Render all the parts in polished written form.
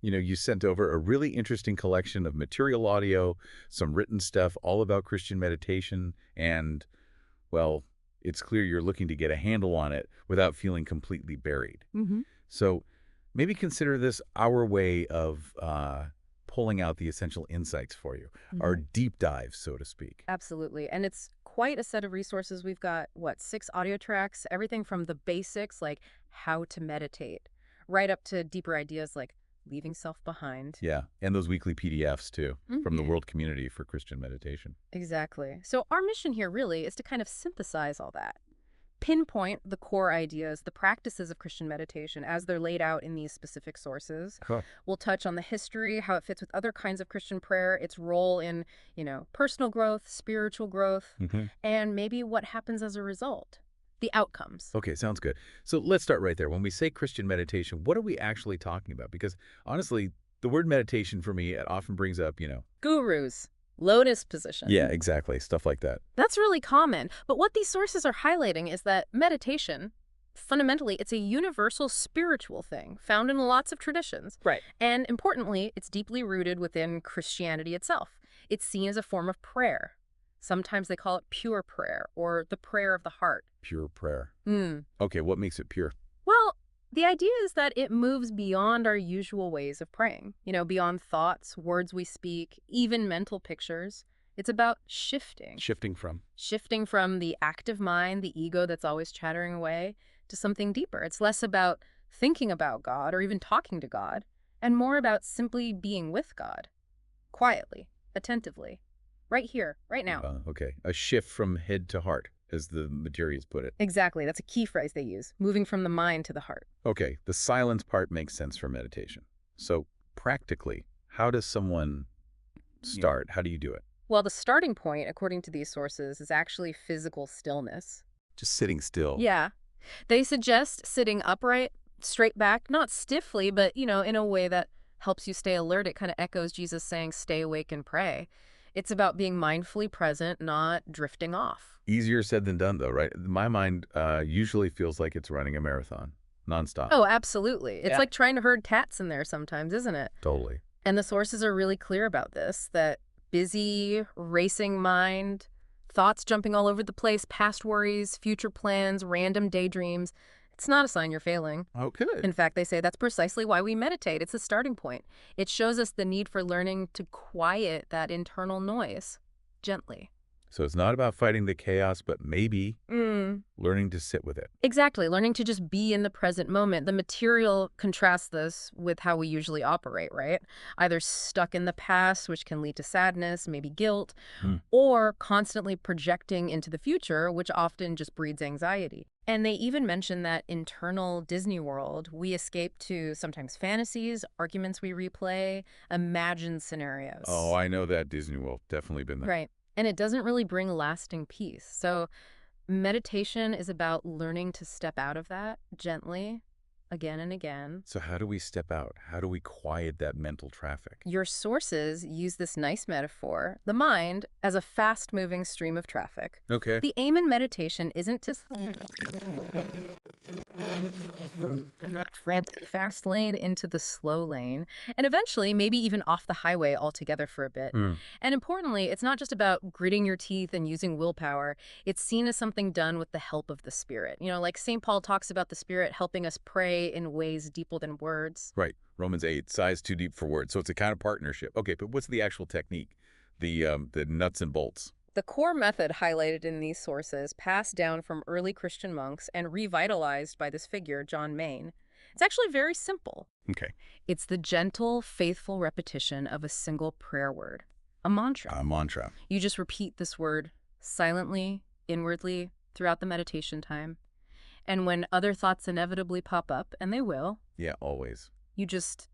You sent over a really interesting collection of material audio, some written stuff, all about Christian meditation, and, well, it's clear you're looking to get a handle on it without feeling completely buried. Hmm. So maybe consider this our way of pulling out the essential insights for you, our Hmm. deep dive, so to speak. Absolutely. And it's quite a set of resources. We've got, what, 6 audio tracks, everything from the basics, like how to meditate, right up to deeper ideas like leaving self behind. Yeah, and those weekly PDFs, too, from the Hmm. World Community for Christian Meditation. Exactly. So our mission here really is to kind of synthesize all that, pinpoint the core ideas, the practices of Christian meditation as they're laid out in these specific sources. Huh. We'll touch on the history, how it fits with other kinds of Christian prayer, its role in, personal growth, spiritual growth, Hmm. and maybe what happens as a result, the outcomes. Okay, sounds good. So let's start right there. When we say Christian meditation, what are we actually talking about? Because honestly, the word meditation for me, it often brings up, Gurus, lotus yeah, position. exactly, stuff like that. That's really common. But what these sources are highlighting is that meditation, fundamentally, it's a universal spiritual thing found in lots of traditions. Right. And importantly, it's deeply rooted within Christianity itself. It's seen as a form of prayer. Sometimes they call it pure prayer or the prayer of the heart. Pure prayer. Hmm. Okay, what makes it pure? Well, the idea is that it moves beyond our usual ways of praying, beyond thoughts, words we speak, even mental pictures. It's about shifting. Shifting from. Shifting from the active mind, the ego that's always chattering away, to something deeper. It's less about thinking about God or even talking to God, and more about simply being with God, quietly, attentively, right here, right now. Okay, a shift from head to heart, as the materials put it. Exactly. That's a key phrase they use, moving from the mind to the heart. Okay, the silence part makes sense for meditation. So practically, how does someone start? How do you do it? Well, the starting point, according to these sources, is actually physical stillness. Just sitting still. Yeah. They suggest sitting upright, straight back, not stiffly, but, in a way that helps you stay alert. It kind of echoes Jesus saying, stay awake and pray. It's about being mindfully present, not drifting off. Easier said than done, though, right? My mind usually feels like it's running a marathon, nonstop. Oh, absolutely. It's Yeah. like trying to herd cats in there sometimes, isn't it? Totally. And the sources are really clear about this, that busy, racing mind, thoughts jumping all over the place, past worries, future plans, random daydreams. It's not a sign you're failing. Oh, good. In fact, they say that's precisely why we meditate. It's a starting point. It shows us the need for learning to quiet that internal noise gently. So it's not about fighting the chaos, but maybe Mm. learning to sit with it. Exactly. Learning to just be in the present moment. The material contrasts this with how we usually operate, right? Either stuck in the past, which can lead to sadness, maybe guilt, Hmm. or constantly projecting into the future, which often just breeds anxiety. And they even mention that internal Disney world, we escape to sometimes fantasies, arguments we replay, imagined scenarios. Oh, I know that Disney World. Definitely been there. Right. And it doesn't really bring lasting peace. So meditation is about learning to step out of that gently, again and again. So how do we step out? How do we quiet that mental traffic? Your sources use this nice metaphor, the mind, as a fast-moving stream of traffic. Okay. The aim in meditation isn't to fast lane into the slow lane, and eventually maybe even off the highway altogether for a bit. Mm. And importantly, it's not just about gritting your teeth and using willpower. It's seen as something done with the help of the Spirit. Like St. Paul talks about the Spirit helping us pray in ways deeper than words. Right. Romans 8, sighs too deep for words. So it's a kind of partnership. Okay, but what's the actual technique? The nuts and bolts. The core method highlighted in these sources, passed down from early Christian monks and revitalized by this figure, John Main, it's actually very simple. Okay. It's the gentle, faithful repetition of a single prayer word, a mantra. A mantra. You just repeat this word silently, inwardly, throughout the meditation time. And when other thoughts inevitably pop up, and they will, Yeah, always. you just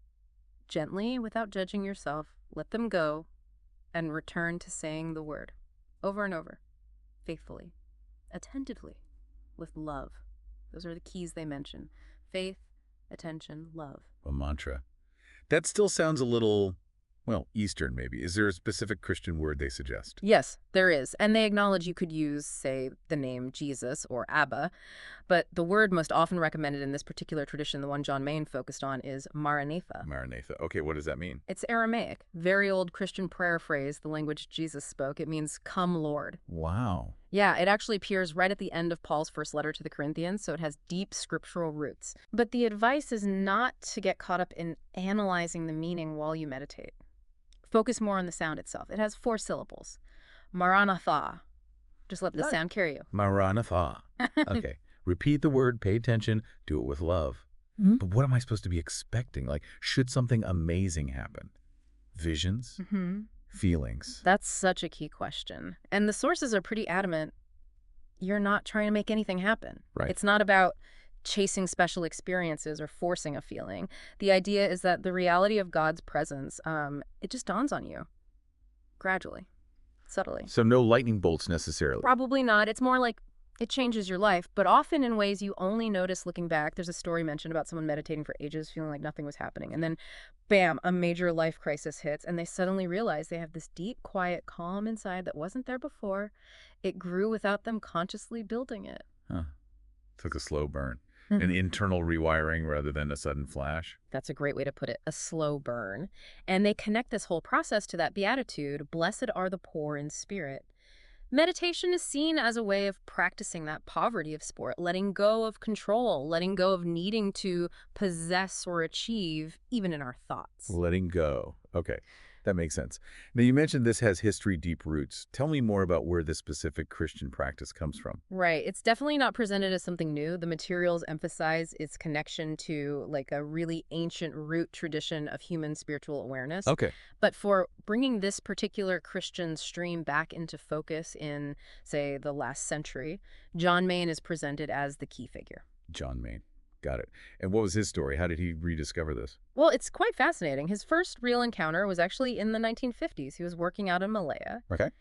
gently, without judging yourself, let them go and return to saying the word over and over, faithfully, attentively, with love. Those are the keys they mention. Faith, attention, love. A mantra. That still sounds a little Well, Eastern maybe. Is there a specific Christian word they suggest? Yes, there is. And they acknowledge you could use, say, the name Jesus or Abba, but the word most often recommended in this particular tradition, the one John Main focused on, is Maranatha. Maranatha. Okay, what does that mean? It's Aramaic, very old Christian prayer phrase, the language Jesus spoke. It means, come, Lord. Wow. Yeah, it actually appears right at the end of Paul's first letter to the Corinthians, so it has deep scriptural roots. But the advice is not to get caught up in analyzing the meaning while you meditate. Focus more on the sound itself. It has 4 syllables. Maranatha. Just let the Nice. sound carry Maranatha. Okay. Repeat the word, pay attention, do it with love. Mhm. But what am I supposed to be expecting? Like, should something amazing happen? Visions? Feelings? That's such a key question. And the sources are pretty adamant you're not trying to make anything happen. Right. It's not about chasing special experiences or forcing a feeling. The idea is that the reality of God's presence, it just dawns on you gradually, subtly. So no lightning bolts necessarily. Probably not. It's more like it changes your life, but often in ways you only notice looking back. There's a story mentioned about someone meditating for ages, feeling like nothing was happening. And then, bam, a major life crisis hits, and they suddenly realize they have this deep, quiet calm inside that wasn't there before. It grew without them consciously building it. Huh. Took a slow burn. An internal rewiring rather than a sudden flash. That's a great way to put it, a slow burn. And they connect this whole process to that beatitude, blessed are the poor in spirit. Meditation is seen as a way of practicing that poverty of spirit, letting go of control, letting go of needing to possess or achieve, even in our thoughts. Letting go. Okay, that makes sense. Now, you mentioned this has history deep roots. Tell me more about where this specific Christian practice comes from. Right. It's definitely not presented as something new. The materials emphasize its connection to like a really ancient root tradition of human spiritual awareness. Okay. But for bringing this particular Christian stream back into focus in, say, the last century, John Main is presented as the key figure. John Main. Got it. And what was his story? How did he rediscover this? Well, it's quite fascinating. His first real encounter was actually in the 1950s. He was working out in Malaya, Okay.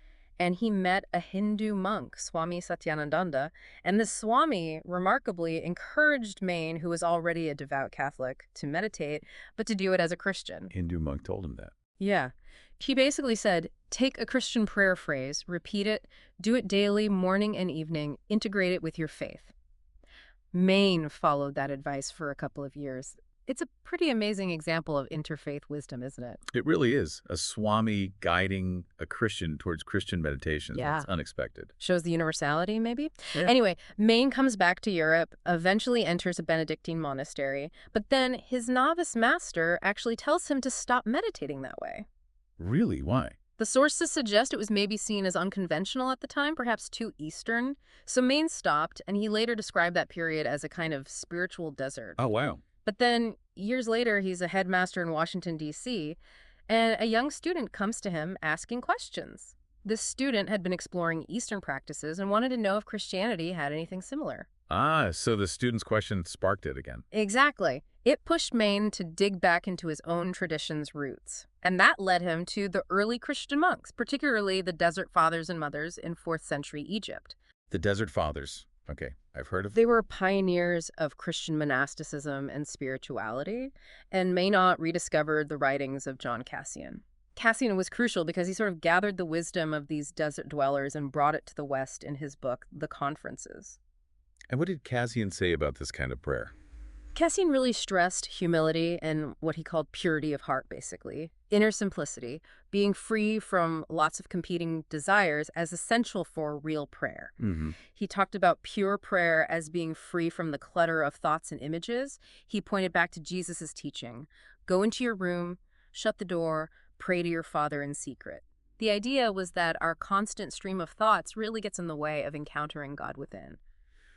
and he met a Hindu monk, Swami Satyanandana. And this Swami remarkably encouraged Main, who was already a devout Catholic, to meditate, but to do it as a Christian. Hindu monk told him that. Yeah. He basically said, take a Christian prayer phrase, repeat it, do it daily, morning and evening, integrate it with your faith. Maine followed that advice for a couple of years. It's a pretty amazing example of interfaith wisdom, isn't it? It really is. A Swami guiding a Christian towards Christian meditation. Yeah. That's unexpected. Shows the universality, maybe? Yeah. Anyway, Maine comes back to Europe, eventually enters a Benedictine monastery, but then his novice master actually tells him to stop meditating that way. Really? Why? The sources suggest it was maybe seen as unconventional at the time, perhaps too Eastern. So Maine stopped, and he later described that period as a kind of spiritual desert. Oh, wow. But then, years later, he's a headmaster in Washington, D.C., and a young student comes to him asking questions. This student had been exploring Eastern practices and wanted to know if Christianity had anything similar. Ah, so the student's question sparked it again. Exactly. It pushed Maine to dig back into his own tradition's roots. And that led him to the early Christian monks, particularly the Desert Fathers and Mothers in 4th century Egypt. The Desert Fathers. Okay, I've heard of They were pioneers of Christian monasticism and spirituality, and Maynard rediscovered the writings of John Cassian. Cassian was crucial because he sort of gathered the wisdom of these desert dwellers and brought it to the West in his book, The Conferences. And what did Cassian say about this kind of prayer? Cassian really stressed humility and what he called purity of heart, basically. Inner simplicity, being free from lots of competing desires as essential for real prayer. He talked about pure prayer as being free from the clutter of thoughts and images. He pointed back to Jesus' teaching. Go into your room, shut the door, pray to your Father in secret. The idea was that our constant stream of thoughts really gets in the way of encountering God within.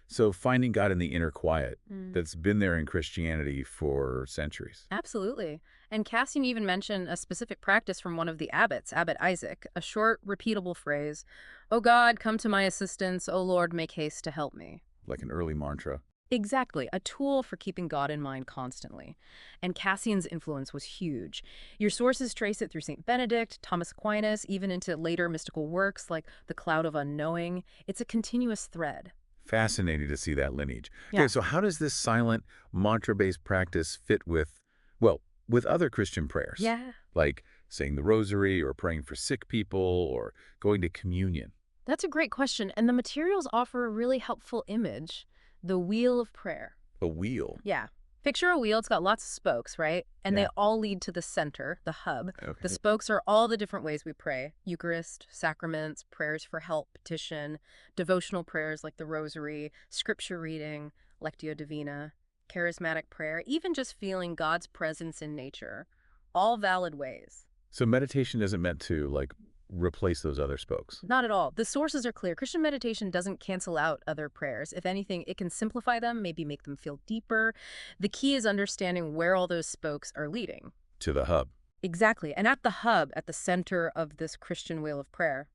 So finding God in the inner quiet that's been there in Christianity for centuries. Absolutely. And Cassian even mentioned a specific practice from one of the abbots, Abbot Isaac, a short, repeatable phrase, "O God, come to my assistance. O Lord, make haste to help me." Like an early mantra. Exactly, a tool for keeping God in mind constantly. And Cassian's influence was huge. Your sources trace it through St. Benedict, Thomas Aquinas, even into later mystical works like The Cloud of Unknowing. It's a continuous thread. Fascinating to see that lineage. Yeah. Okay, so how does this silent mantra-based practice fit with, well, with other Christian prayers, Yeah. like saying the rosary or praying for sick people or going to communion? That's a great question, and the materials offer a really helpful image, the wheel of prayer. A wheel. Yeah. Picture a wheel, it's got lots of spokes, right? And they Yeah. all lead to the center, the hub. The Okay. spokes are all the different ways we pray. Eucharist, sacraments, prayers for help, petition, devotional prayers like the rosary, scripture reading, lectio divina, charismatic prayer, even just feeling God's presence in nature. All valid ways. So meditation isn't meant to, like, replace those other spokes. Not at all. The sources are clear. Christian meditation doesn't cancel out other prayers. If anything, it can simplify them, maybe make them feel deeper. The key is understanding where all those spokes are leading. To the hub. Exactly. And at the hub, at the center of this Christian wheel of prayer,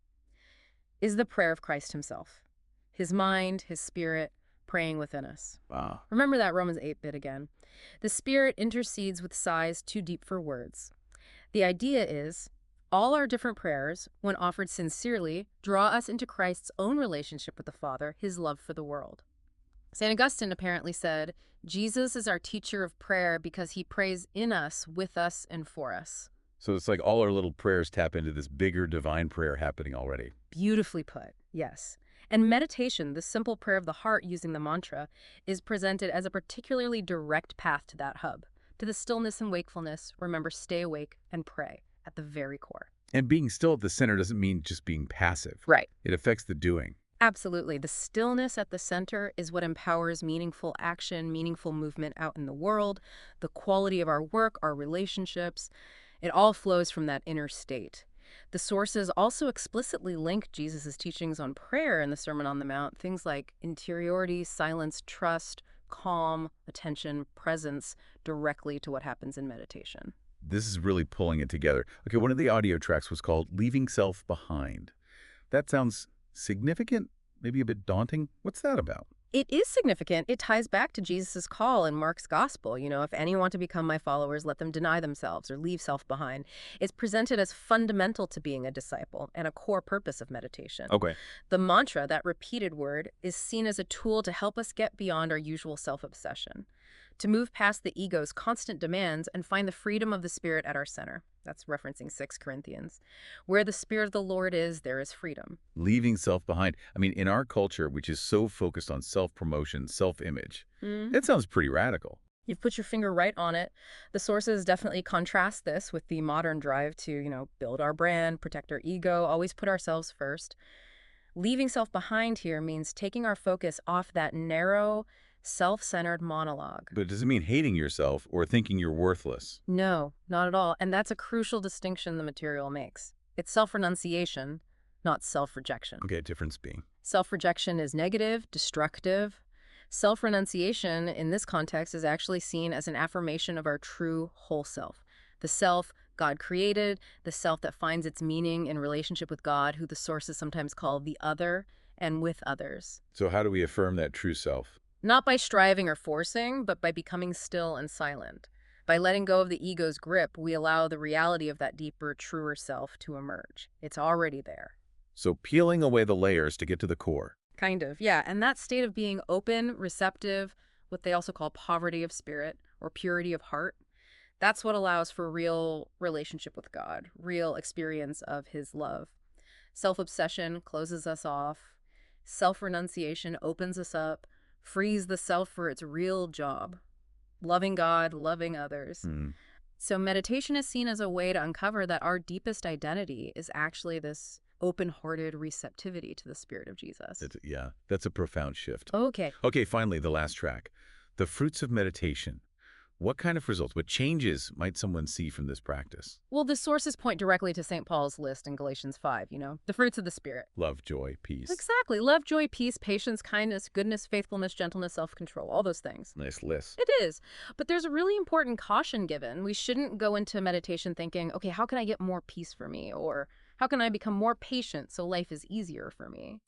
is the prayer of Christ himself. His mind, his spirit, praying within us. Wow. Remember that Romans 8 bit again. The spirit intercedes with sighs too deep for words. The idea is, all our different prayers, when offered sincerely, draw us into Christ's own relationship with the Father, his love for the world. St. Augustine apparently said, Jesus is our teacher of prayer because he prays in us, with us, and for us. So it's like all our little prayers tap into this bigger divine prayer happening already. Beautifully put, yes. And meditation, the simple prayer of the heart using the mantra, is presented as a particularly direct path to that hub, to the stillness and wakefulness. Remember, stay awake and pray at the very core. And being still at the center doesn't mean just being passive. Right. It affects the doing. Absolutely. The stillness at the center is what empowers meaningful action, meaningful movement out in the world, the quality of our work, our relationships. It all flows from that inner state. The sources also explicitly link Jesus' teachings on prayer in the Sermon on the Mount, things like interiority, silence, trust, calm, attention, presence, directly to what happens in meditation. This is really pulling it together. Okay, one of the audio tracks was called Leaving Self Behind. That sounds significant, maybe a bit daunting. What's that about? It is significant. It ties back to Jesus' call in Mark's gospel. If any want to become my followers, let them deny themselves or leave self behind. It's presented as fundamental to being a disciple and a core purpose of meditation. Okay. The mantra, that repeated word, is seen as a tool to help us get beyond our usual self-obsession, to move past the ego's constant demands and find the freedom of the Spirit at our center. That's referencing 6 Corinthians. Where the Spirit of the Lord is, there is freedom. Leaving self behind. I mean, in our culture, which is so focused on self-promotion, self-image, it sounds pretty radical. You've put your finger right on it. The sources definitely contrast this with the modern drive to, build our brand, protect our ego, always put ourselves first. Leaving self behind here means taking our focus off that narrow, self-centered monologue. But does it mean hating yourself or thinking you're worthless? No, not at all. And that's a crucial distinction the material makes. It's self-renunciation, not self-rejection. Okay, difference being. Self-rejection is negative, destructive. Self-renunciation in this context is actually seen as an affirmation of our true whole self. The self God created, the self that finds its meaning in relationship with God, who the sources sometimes call the other, and with others. So how do we affirm that true self? Not by striving or forcing, but by becoming still and silent. By letting go of the ego's grip, we allow the reality of that deeper, truer self to emerge. It's already there. So peeling away the layers to get to the core. Kind of, yeah. And that state of being open, receptive, what they also call poverty of spirit or purity of heart, that's what allows for real relationship with God, real experience of his love. Self-obsession closes us off. Self-renunciation opens us up, frees the self for its real job, loving God, loving others. So meditation is seen as a way to uncover that our deepest identity is actually this open-hearted receptivity to the Spirit of Jesus. Yeah, that's a profound shift. Okay. Okay, finally, the last track. The fruits of meditation. What kind of results, what changes might someone see from this practice? Well, the sources point directly to St. Paul's list in Galatians 5, the fruits of the Spirit. Love, joy, peace. Exactly. Love, joy, peace, patience, kindness, goodness, faithfulness, gentleness, self-control, all those things. Nice list. It is. But there's a really important caution given. We shouldn't go into meditation thinking, okay, how can I get more peace for me? Or how can I become more patient so life is easier for me?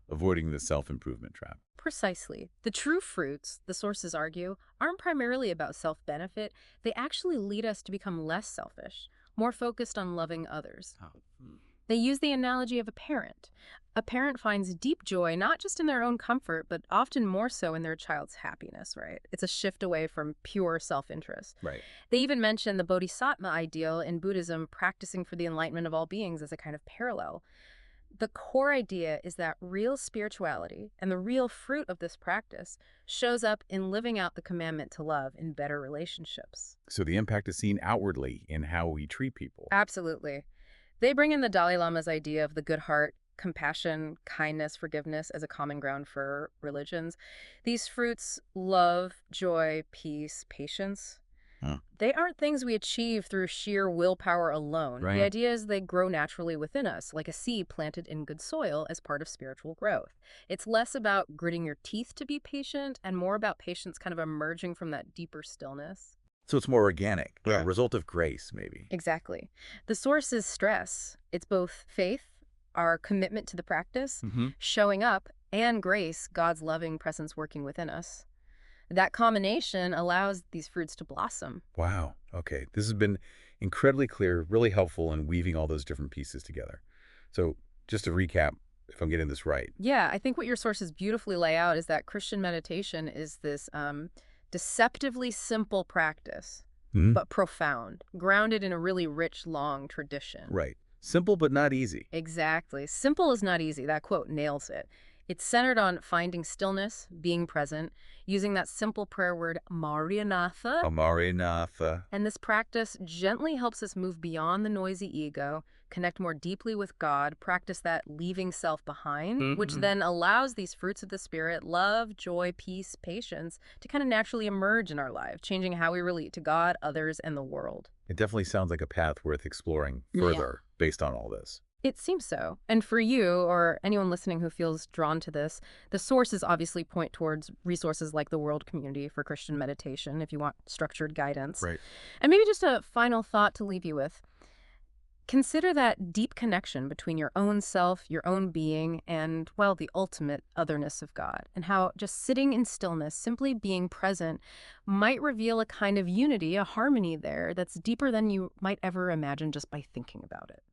Avoiding the self-improvement trap. Precisely. The true fruits, the sources argue, aren't primarily about self-benefit. They actually lead us to become less selfish, more focused on loving others. They use the analogy of a parent. A parent finds deep joy not just in their own comfort, but often more so in their child's happiness, right? It's a shift away from pure self-interest. Right. They even mention the bodhisattva ideal in Buddhism, practicing for the enlightenment of all beings as a kind of parallel. The core idea is that real spirituality and the real fruit of this practice shows up in living out the commandment to love in better relationships. So the impact is seen outwardly in how we treat people. Absolutely. They bring in the Dalai Lama's idea of the good heart, compassion, kindness, forgiveness as a common ground for religions. These fruits, love, joy, peace, patience, Huh. they aren't things we achieve through sheer willpower alone. The Right. idea is they grow naturally within us, like a seed planted in good soil as part of spiritual growth. It's less about gritting your teeth to be patient and more about patience kind of emerging from that deeper stillness. So it's more organic, a Yeah. result of grace, maybe. Exactly. The source is stress. It's both faith, our commitment to the practice, Mm-hmm. showing up, and grace, God's loving presence working within us. That combination allows these fruits to blossom. Wow. Okay. This has been incredibly clear, really helpful in weaving all those different pieces together. So just to recap, if I'm getting this right. Yeah, I think what your sources beautifully lay out is that Christian meditation is this deceptively simple practice, Mhm. but profound, grounded in a really rich, long tradition. Right. Simple but not easy. Exactly. Simple is not easy. That quote nails it. It's centered on finding stillness, being present, using that simple prayer word, Maranatha. Amare Natha. And this practice gently helps us move beyond the noisy ego, connect more deeply with God, practice that leaving self behind, which Mhm. then allows these fruits of the Spirit, love, joy, peace, patience, to kind of naturally emerge in our life, changing how we relate to God, others, and the world. It definitely sounds like a path worth exploring Yeah. further based on all this. It seems so. And for you, or anyone listening who feels drawn to this, the sources obviously point towards resources like the World Community for Christian Meditation if you want structured guidance. Right. And maybe just a final thought to leave you with. Consider that deep connection between your own self, your own being, and, well, the ultimate otherness of God, and how just sitting in stillness, simply being present, might reveal a kind of unity, a harmony there that's deeper than you might ever imagine just by thinking about it.